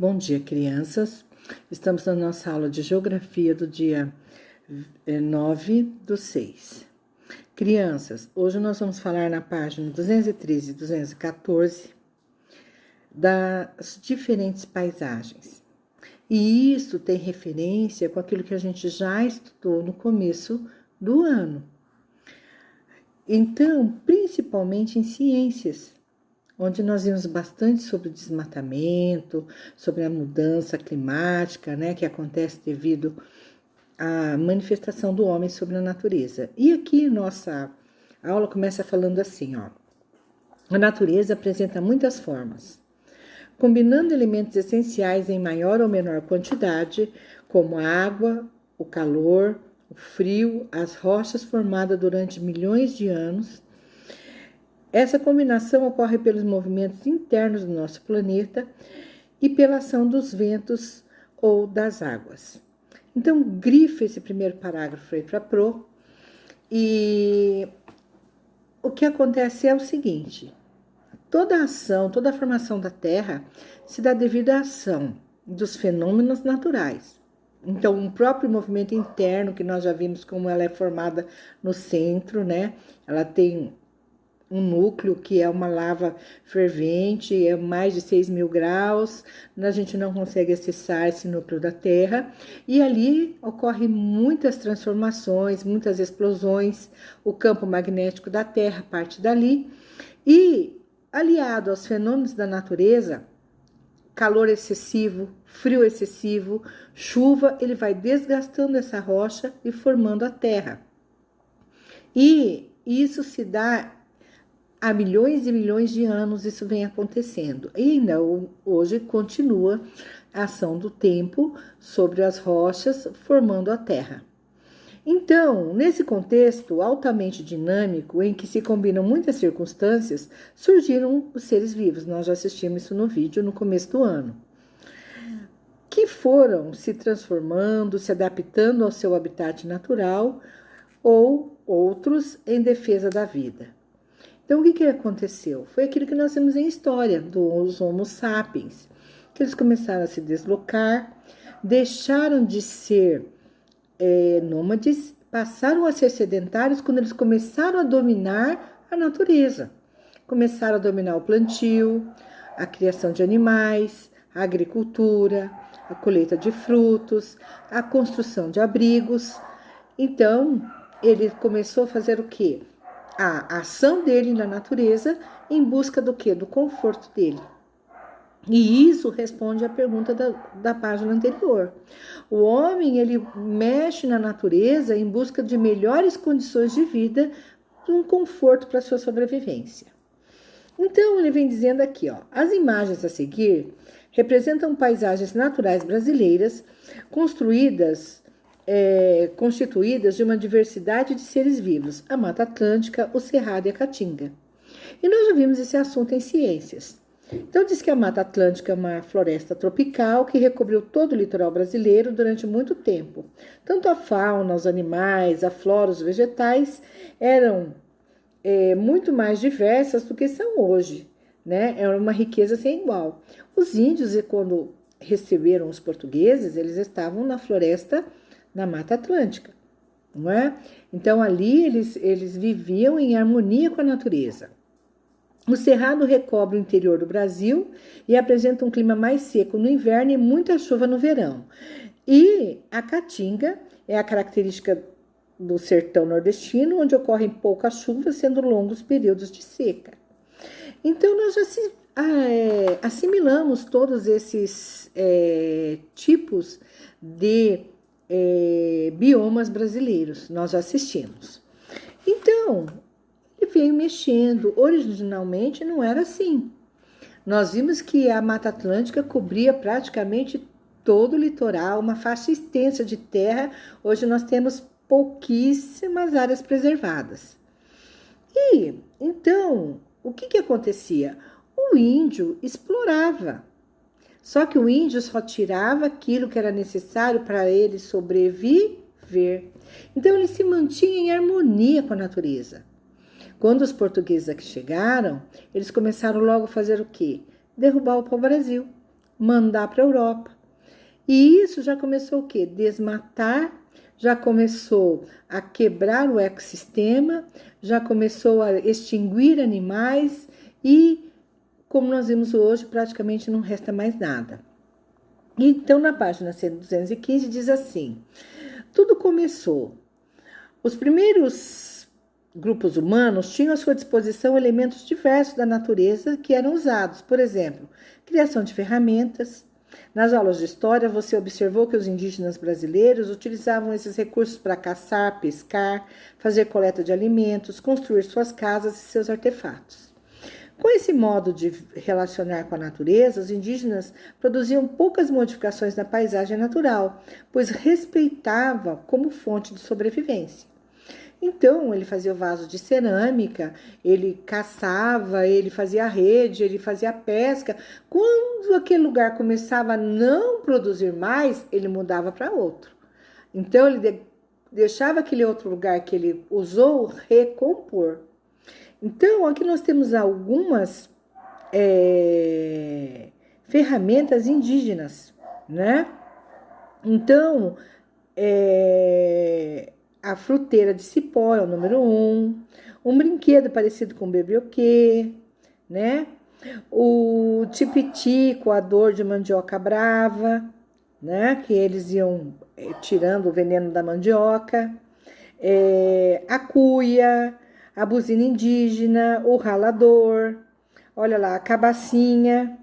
Bom dia, crianças. Estamos na nossa aula de Geografia do dia 9/6. Crianças, hoje nós vamos falar na página 213 e 214 das diferentes paisagens. E isso tem referência com aquilo que a gente já estudou no começo do ano. Então, principalmente em ciências, onde nós vimos bastante sobre o desmatamento, sobre a mudança climática, que acontece devido à manifestação do homem sobre a natureza. E aqui nossa aula começa falando assim, a natureza apresenta muitas formas, combinando elementos essenciais em maior ou menor quantidade, como a água, o calor, o frio, as rochas formadas durante milhões de anos. Essa combinação ocorre pelos movimentos internos do nosso planeta e pela ação dos ventos ou das águas. Então, grife esse primeiro parágrafo aí para Pro. E o que acontece é o seguinte: toda a ação, toda a formação da Terra se dá devido à ação dos fenômenos naturais. Então, o próprio movimento interno, que nós já vimos como ela é formada no centro, Ela tem um núcleo que é uma lava fervente, é mais de 6.000 graus, a gente não consegue acessar esse núcleo da Terra, e ali ocorrem muitas transformações, muitas explosões, o campo magnético da Terra parte dali, e aliado aos fenômenos da natureza, calor excessivo, frio excessivo, chuva, ele vai desgastando essa rocha e formando a Terra. E isso se dá há milhões e milhões de anos, isso vem acontecendo. E ainda hoje continua a ação do tempo sobre as rochas, formando a Terra. Então, nesse contexto altamente dinâmico, em que se combinam muitas circunstâncias, surgiram os seres vivos. Nós já assistimos isso no vídeo no começo do ano, que foram se transformando, se adaptando ao seu habitat natural, ou outros em defesa da vida. Então, o que aconteceu? Foi aquilo que nós temos em história dos Homo sapiens, que eles começaram a se deslocar, deixaram de ser nômades, passaram a ser sedentários quando eles começaram a dominar a natureza. Começaram a dominar o plantio, a criação de animais, a agricultura, a colheita de frutos, a construção de abrigos. Então, ele começou a fazer o quê? A ação dele na natureza em busca do quê? Do conforto dele. E isso responde à pergunta da página anterior. O homem, ele mexe na natureza em busca de melhores condições de vida, um conforto para a sua sobrevivência. Então, ele vem dizendo aqui, as imagens a seguir representam paisagens naturais brasileiras constituídas de uma diversidade de seres vivos, a Mata Atlântica, o Cerrado e a Caatinga. E nós já vimos esse assunto em ciências. Então, diz que a Mata Atlântica é uma floresta tropical que recobriu todo o litoral brasileiro durante muito tempo. Tanto a fauna, os animais, a flora, os vegetais eram muito mais diversas do que são hoje, Era uma riqueza sem igual. Os índios, quando receberam os portugueses, eles estavam na floresta, na Mata Atlântica, não é? Então, ali eles viviam em harmonia com a natureza. O Cerrado recobre o interior do Brasil e apresenta um clima mais seco no inverno e muita chuva no verão. E a Caatinga é a característica do sertão nordestino, onde ocorrem poucas chuvas, sendo longos períodos de seca. Então, nós já assimilamos todos esses tipos de biomas brasileiros, nós já assistimos. Então, ele veio mexendo. Originalmente não era assim. Nós vimos que a Mata Atlântica cobria praticamente todo o litoral, uma faixa extensa de terra. Hoje nós temos pouquíssimas áreas preservadas. E, então, o que acontecia? O índio explorava. Só que o índio só tirava aquilo que era necessário para ele sobreviver. Então, ele se mantinha em harmonia com a natureza. Quando os portugueses aqui chegaram, eles começaram logo a fazer o quê? Derrubar o pau-brasil. mandar para a Europa. E isso já começou o quê? Desmatar, já começou a quebrar o ecossistema, já começou a extinguir animais e, como nós vimos hoje, praticamente não resta mais nada. Então, na página 215 diz assim: tudo começou. Os primeiros grupos humanos tinham à sua disposição elementos diversos da natureza que eram usados. Por exemplo, criação de ferramentas. Nas aulas de história, você observou que os indígenas brasileiros utilizavam esses recursos para caçar, pescar, fazer coleta de alimentos, construir suas casas e seus artefatos. Com esse modo de relacionar com a natureza, os indígenas produziam poucas modificações na paisagem natural, pois respeitavam como fonte de sobrevivência. Então, ele fazia o vaso de cerâmica, ele caçava, ele fazia a rede, ele fazia a pesca. Quando aquele lugar começava a não produzir mais, ele mudava para outro. Então, ele deixava aquele outro lugar que ele usou recompor. Então, aqui nós temos algumas ferramentas indígenas, né? Então, a fruteira de cipó é o número 1, um brinquedo parecido com o bebioquê, né? O tipiti, coador de mandioca brava, né? Que eles iam tirando o veneno da mandioca, a cuia, a buzina indígena, o ralador, olha lá, a cabacinha,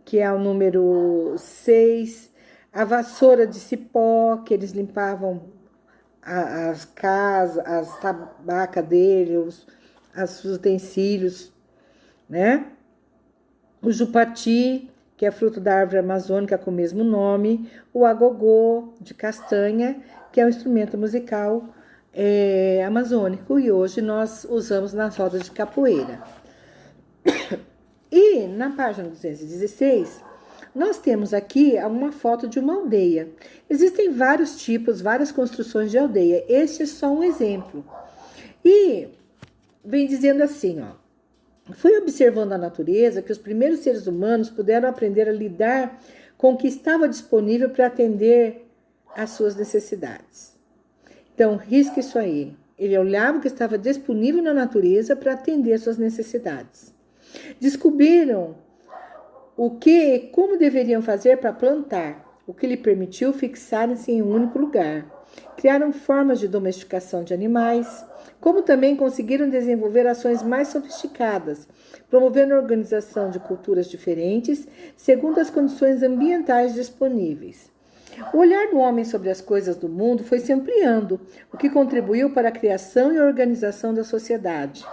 que é o número 6, a vassoura de cipó, que eles limpavam as casas, as tabacas dele, os utensílios, né? O jupati, que é fruto da árvore amazônica com o mesmo nome, o agogô de castanha, que é um instrumento musical amazônico, e hoje nós usamos nas rodas de capoeira. E na página 216, nós temos aqui uma foto de uma aldeia. Existem vários tipos, várias construções de aldeia. Este é só um exemplo. E vem dizendo assim, ó. Fui observando a natureza que os primeiros seres humanos puderam aprender a lidar com o que estava disponível para atender às suas necessidades. Então, risca isso aí. Ele olhava o que estava disponível na natureza para atender às suas necessidades. Descobriram como deveriam fazer para plantar, o que lhe permitiu fixarem-se em um único lugar. Criaram formas de domesticação de animais, como também conseguiram desenvolver ações mais sofisticadas, promovendo a organização de culturas diferentes, segundo as condições ambientais disponíveis. O olhar do homem sobre as coisas do mundo foi se ampliando, o que contribuiu para a criação e organização da sociedade.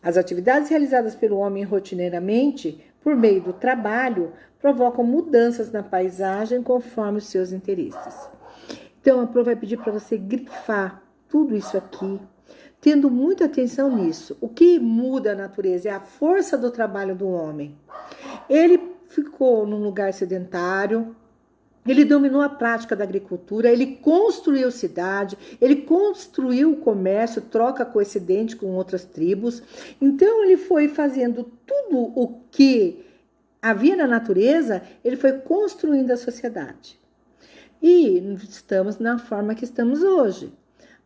As atividades realizadas pelo homem rotineiramente, por meio do trabalho, provocam mudanças na paisagem conforme os seus interesses. Então, a Pro vai pedir para você grifar tudo isso aqui, tendo muita atenção nisso. O que muda a natureza é a força do trabalho do homem. Ele ficou num lugar sedentário, ele dominou a prática da agricultura, ele construiu cidade, ele construiu o comércio, troca coincidente com outras tribos. Então, ele foi fazendo tudo o que havia na natureza, ele foi construindo a sociedade. E estamos na forma que estamos hoje.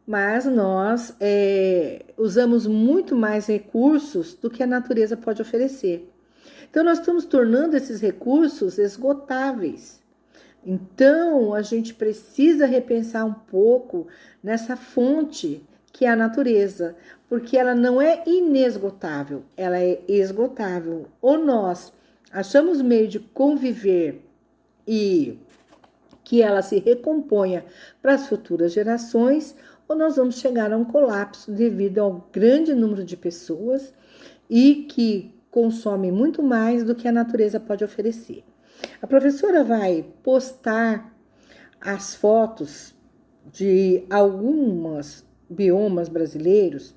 Mas nós usamos muito mais recursos do que a natureza pode oferecer. Então, nós estamos tornando esses recursos esgotáveis. Então, a gente precisa repensar um pouco nessa fonte que é a natureza, porque ela não é inesgotável, ela é esgotável. Ou nós achamos meio de conviver e que ela se recomponha para as futuras gerações, ou nós vamos chegar a um colapso devido ao grande número de pessoas e que consomem muito mais do que a natureza pode oferecer. A professora vai postar as fotos de alguns biomas brasileiros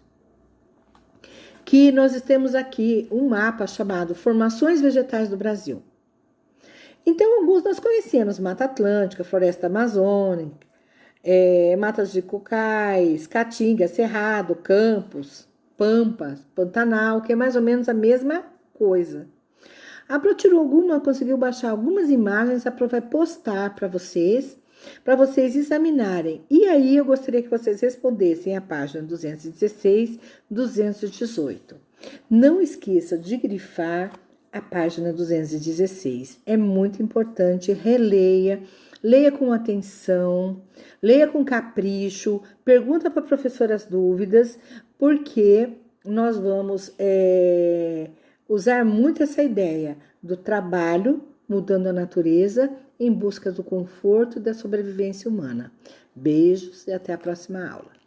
que nós temos aqui um mapa chamado Formações Vegetais do Brasil. Então, alguns nós conhecemos: Mata Atlântica, Floresta Amazônica, matas de cocais, caatinga, cerrado, campos, pampas, Pantanal, que é mais ou menos a mesma coisa. A Pro tirou conseguiu baixar algumas imagens, a Pro vai postar para vocês examinarem. E aí eu gostaria que vocês respondessem a página 216, 218. Não esqueça de grifar a página 216. É muito importante, releia, leia com atenção, leia com capricho, pergunta para a professora as dúvidas, porque nós vamos usar muito essa ideia do trabalho mudando a natureza em busca do conforto e da sobrevivência humana. Beijos e até a próxima aula.